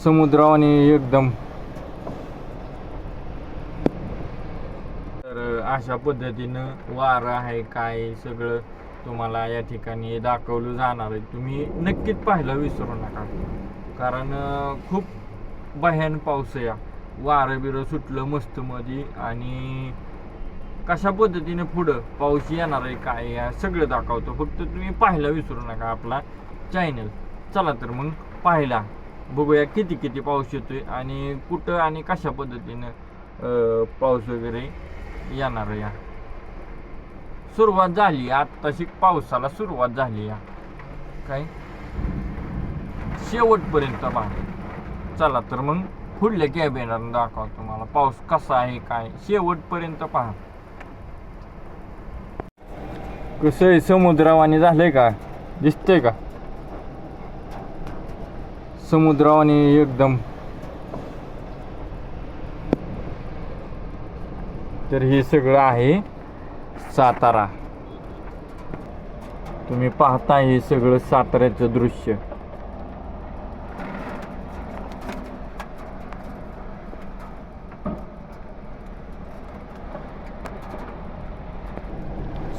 समुद्रावानी एकदम. तर अशा पद्धतीनं वारं आहे काय सगळं तुम्हाला या ठिकाणी दाखवलं जाणार आहे. तुम्ही नक्कीच पाहायला विसरू नका, कारण खूप भयान पाऊस आहे. वारं बिरं सुटलं मस्त मध्ये, आणि कशा पद्धतीने पुढं पाऊस येणार आहे काय या सगळं दाखवतो. फक्त तुम्ही पाहायला विसरू नका आपला चॅनल. चला तर मग पाहायला बघूया किती किती पाऊस येतोय आणि कुठं आणि कशा पद्धतीनं पाऊस वगैरे येणार आहे. सुरुवात झाली आत्ताशी, पावसाला सुरुवात झाली या काय शेवटपर्यंत पहा. चला तर मग पुढल्या कॅबिनर दाखवतो तुम्हाला पाऊस कसा आहे काय, शेवटपर्यंत पहा. कसं आहे समुद्रावानी झालंय का, दिसतंय का समुद्रावानी एकदम. तर हे सगळं आहे सातारा. तुम्ही पाहता हे सगळं साताऱ्याचं दृश्य.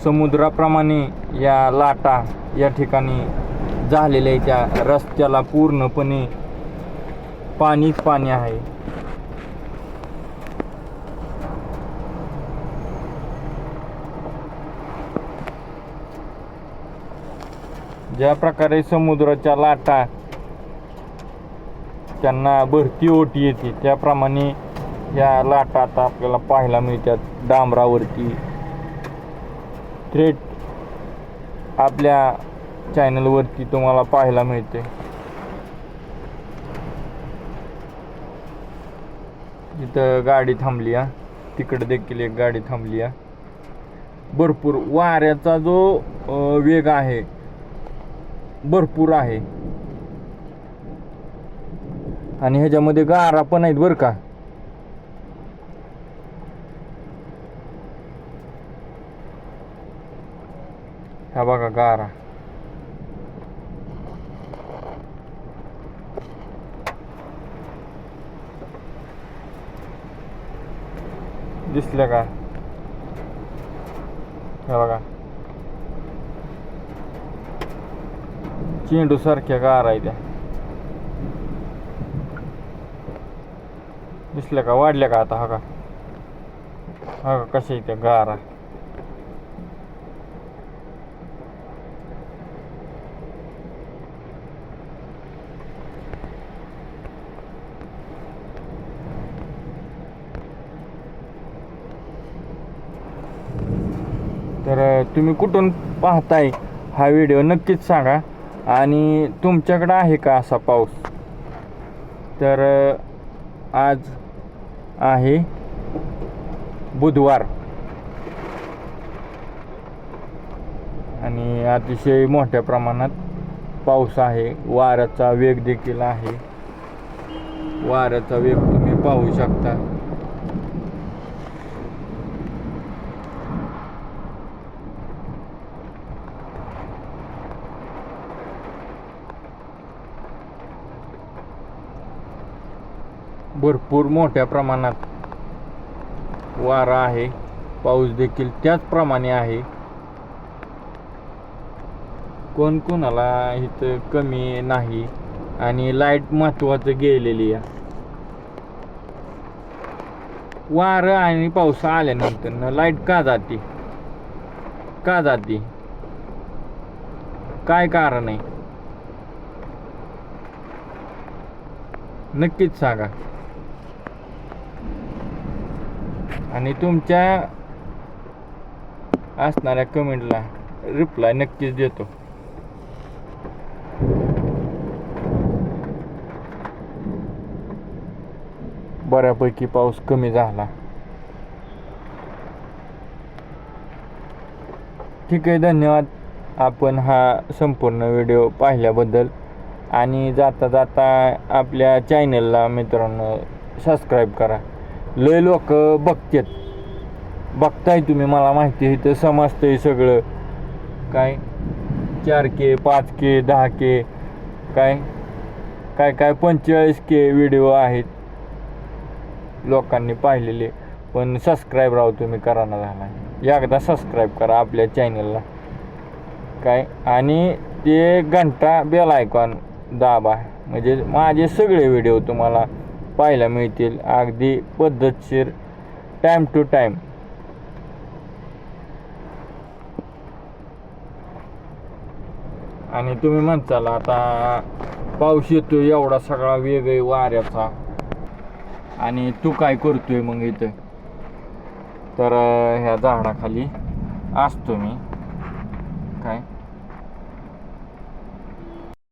समुद्राप्रमाणे या लाटा या ठिकाणी झालेल्या त्या रस्त्याला पूर्णपणे पाणीच पाणी आहे. ज्या प्रकारे समुद्राच्या लाटा त्यांना भरती ओटी येते, त्याप्रमाणे या लाटा आता आपल्याला पाहायला मिळतात डांबरावरती. थेट आपल्या चॅनलवरती तुम्हाला पाहायला मिळते. इथं गाडी थांबली आहे, तिकडे देखील एक गाडी थांबली आहे. भरपूर वाऱ्याचा जो वेग आहे भरपूर आहे, आणि ह्याच्यामध्ये गारा पण आहेत बरं का. हा बघा गारा. दिसलं का, हे बघा चेंडू सारख्या गारा आहे त्या. दिसल्या का, वाढल्या का आता. हा का, हा का कशा आहे त्या गारा. तर तुम्ही कुठून पाहताय हा व्हिडिओ नक्कीच सांगा, आणि तुमच्याकडं आहे का असा पाऊस. तर आज आहे बुधवार, आणि अतिशय मोठ्या प्रमाणात पाऊस आहे. वाऱ्याचा वेग देखील आहे. वाऱ्याचा वेग तुम्ही पाहू शकता. भरपूर मोठ्या प्रमाणात वारा आहे. पाऊस देखील त्याचप्रमाणे आहे. कोणाला इथं कमी नाही, आणि लाईट महत्वाचं गेलेली आहे. वारं आणि पाऊस आल्यानंतर लाईट का जाते, का जाते, काय कारण आहे नक्कीच सांगा, आणि तुमच्या असणाऱ्या कमेंटला रिप्लाय नक्कीच देतो. बऱ्यापैकी पाऊस कमी झाला. ठीक आहे, धन्यवाद आपण हा संपूर्ण व्हिडिओ पाहिल्याबद्दल. आणि जाता जाता आपल्या चॅनलला मित्रांनो सबस्क्राईब करा. लय लोक बघताय तुम्ही, मला माहिती आहे, इथं समजतंय सगळं काय 4K 5K 10K काय काय काय 45K व्हिडिओ आहेत लोकांनी पाहिलेले, पण सबस्क्राईब राव तुम्ही करा ना झाला. एकदा सबस्क्राईब करा आपल्या चॅनलला काय, आणि ते घंटा बेल आयकॉन दाबा, म्हणजे माझे सगळे व्हिडिओ तुम्हाला पाहायला मिळतील अगदी पद्धतशीर, टाईम टू टाईम. आणि तुम्ही म्हणताल आता पाऊस येतोय एवढा सगळा वेग आहे वाऱ्याचा, आणि तू काय करतोय मग इथं? तर ह्या झाडाखाली असतो मी काय.